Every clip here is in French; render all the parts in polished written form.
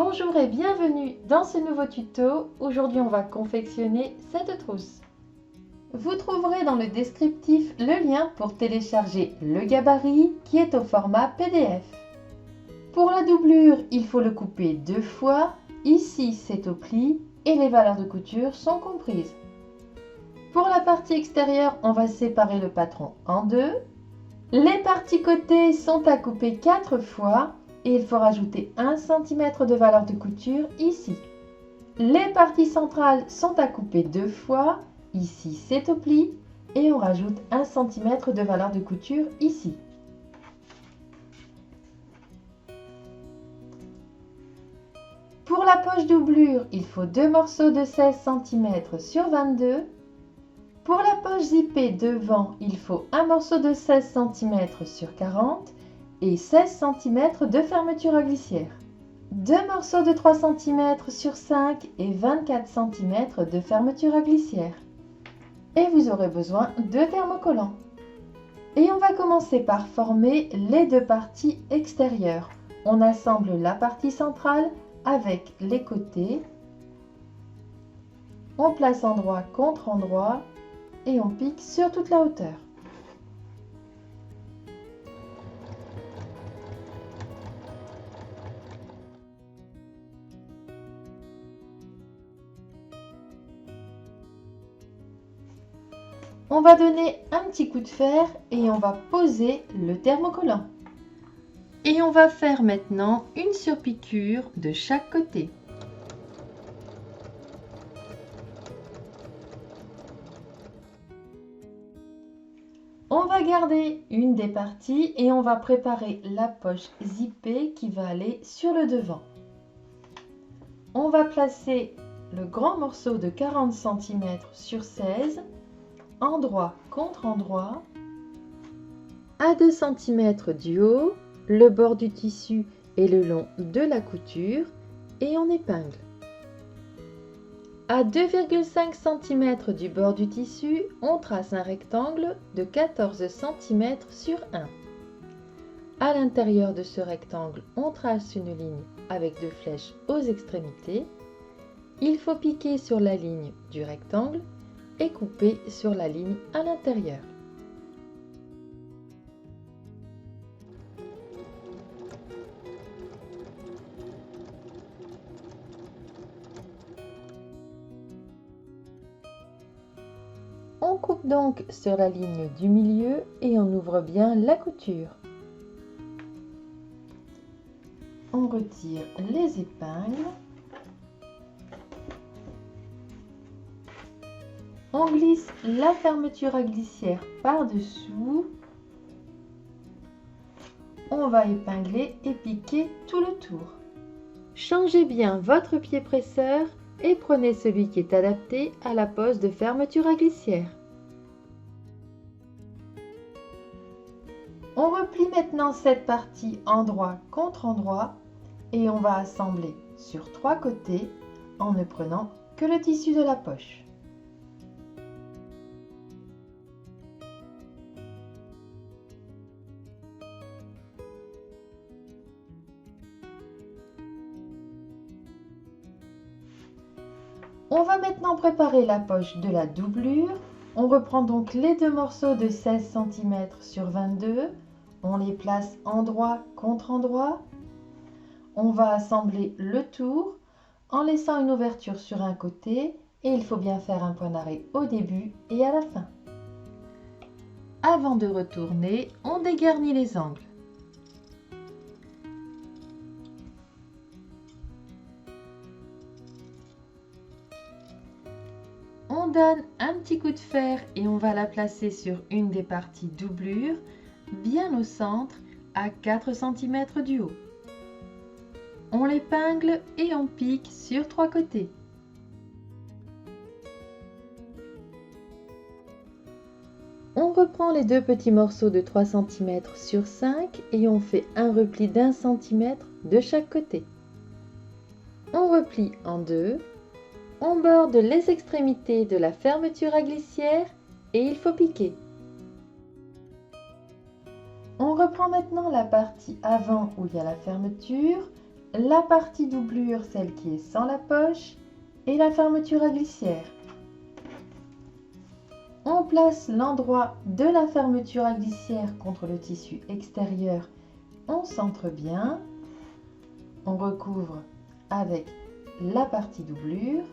Bonjour et bienvenue dans ce nouveau tuto. Aujourd'hui on va confectionner cette trousse. Vous trouverez dans le descriptif le lien pour télécharger le gabarit qui est au format PDF. Pour la doublure, il faut le couper 2 fois. Ici c'est au pli et les valeurs de couture sont comprises. Pour la partie extérieure, on va séparer le patron en deux. Les parties côtés sont à couper 4 fois et il faut rajouter 1 cm de valeur de couture ici. Les parties centrales sont à couper 2 fois, ici c'est au pli et on rajoute 1 cm de valeur de couture ici. Pour la poche doublure, il faut 2 morceaux de 16 cm sur 22. Pour la poche zippée devant, il faut un morceau de 16 cm sur 40 et 16 cm de fermeture à glissière. 2 morceaux de 3 cm sur 5 et 24 cm de fermeture à glissière. Et vous aurez besoin de thermocollants. Et on va commencer par former les deux parties extérieures. On assemble la partie centrale avec les côtés. On place endroit contre endroit et on pique sur toute la hauteur. On va donner un petit coup de fer et on va poser le thermocollant. Et on va faire maintenant une surpiqûre de chaque côté. On va garder une des parties et on va préparer la poche zippée qui va aller sur le devant. On va placer le grand morceau de 40 cm sur 16, endroit contre endroit, à 2 cm du haut, le bord du tissu et le long de la couture et on épingle. À 2,5 cm du bord du tissu, on trace un rectangle de 14 cm sur 1. À l'intérieur de ce rectangle, on trace une ligne avec 2 flèches aux extrémités. Il faut piquer sur la ligne du rectangle et couper sur la ligne à l'intérieur. On coupe donc sur la ligne du milieu et on ouvre bien la couture. On retire les épingles. On glisse la fermeture à glissière par-dessous. On va épingler et piquer tout le tour. Changez bien votre pied presseur et prenez celui qui est adapté à la pose de fermeture à glissière. On replie maintenant cette partie endroit contre endroit et on va assembler sur 3 côtés en ne prenant que le tissu de la poche. On va maintenant préparer la poche de la doublure. On reprend donc les 2 morceaux de 16 cm sur 22. On les place endroit contre endroit. On va assembler le tour en laissant une ouverture sur un côté et il faut bien faire un point d'arrêt au début et à la fin. Avant de retourner, on dégarnit les angles. On donne un petit coup de fer et on va la placer sur une des parties doublure, bien au centre, à 4 cm du haut. On l'épingle et on pique sur 3 côtés. On reprend les 2 petits morceaux de 3 cm sur 5 et on fait un repli d'1 cm de chaque côté. On replie en deux. On borde les extrémités de la fermeture à glissière et il faut piquer. On reprend maintenant la partie avant où il y a la fermeture la partie doublure, celle qui est sans la poche, et la fermeture à glissière. On place l'endroit de la fermeture à glissière contre le tissu extérieur. On centre bien. On recouvre avec la partie doublure.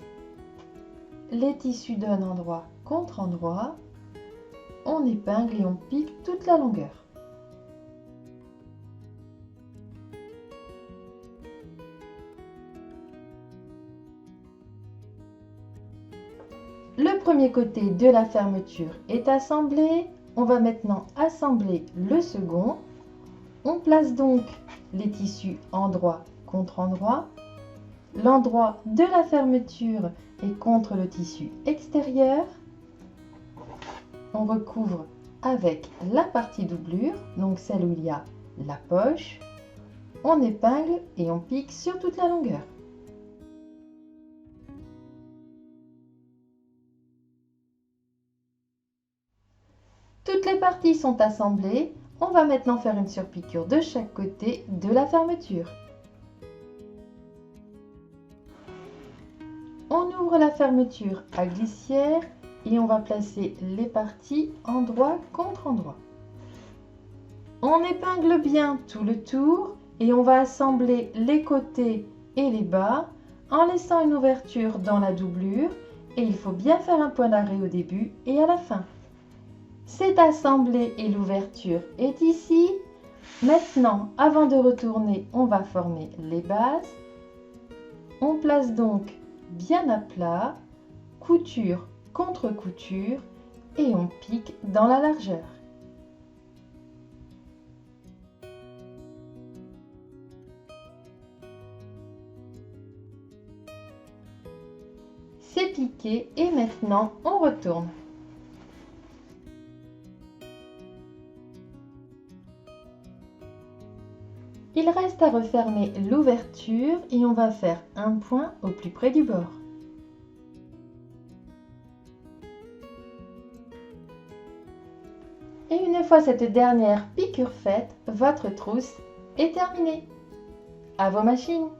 Les tissus donnent endroit contre endroit. On épingle et on pique toute la longueur. Le premier côté de la fermeture est assemblé. On va maintenant assembler le second. On place donc les tissus endroit contre endroit. L'endroit de la fermeture est contre le tissu extérieur. On recouvre avec la partie doublure, donc celle où il y a la poche. On épingle et on pique sur toute la longueur. Toutes les parties sont assemblées. On va maintenant faire une surpiqûre de chaque côté de la fermeture. On ouvre la fermeture à glissière et on va placer les parties endroit contre endroit. On épingle bien tout le tour et on va assembler les côtés et les bas en laissant une ouverture dans la doublure et il faut bien faire un point d'arrêt au début et à la fin. C'est assemblé et l'ouverture est ici. Maintenant, avant de retourner, on va former les bases. On place donc bien à plat, couture contre couture et on pique dans la largeur. C'est piqué et maintenant on retourne. Il reste à refermer l'ouverture et on va faire un point au plus près du bord. Et une fois cette dernière piqûre faite, votre trousse est terminée. À vos machines!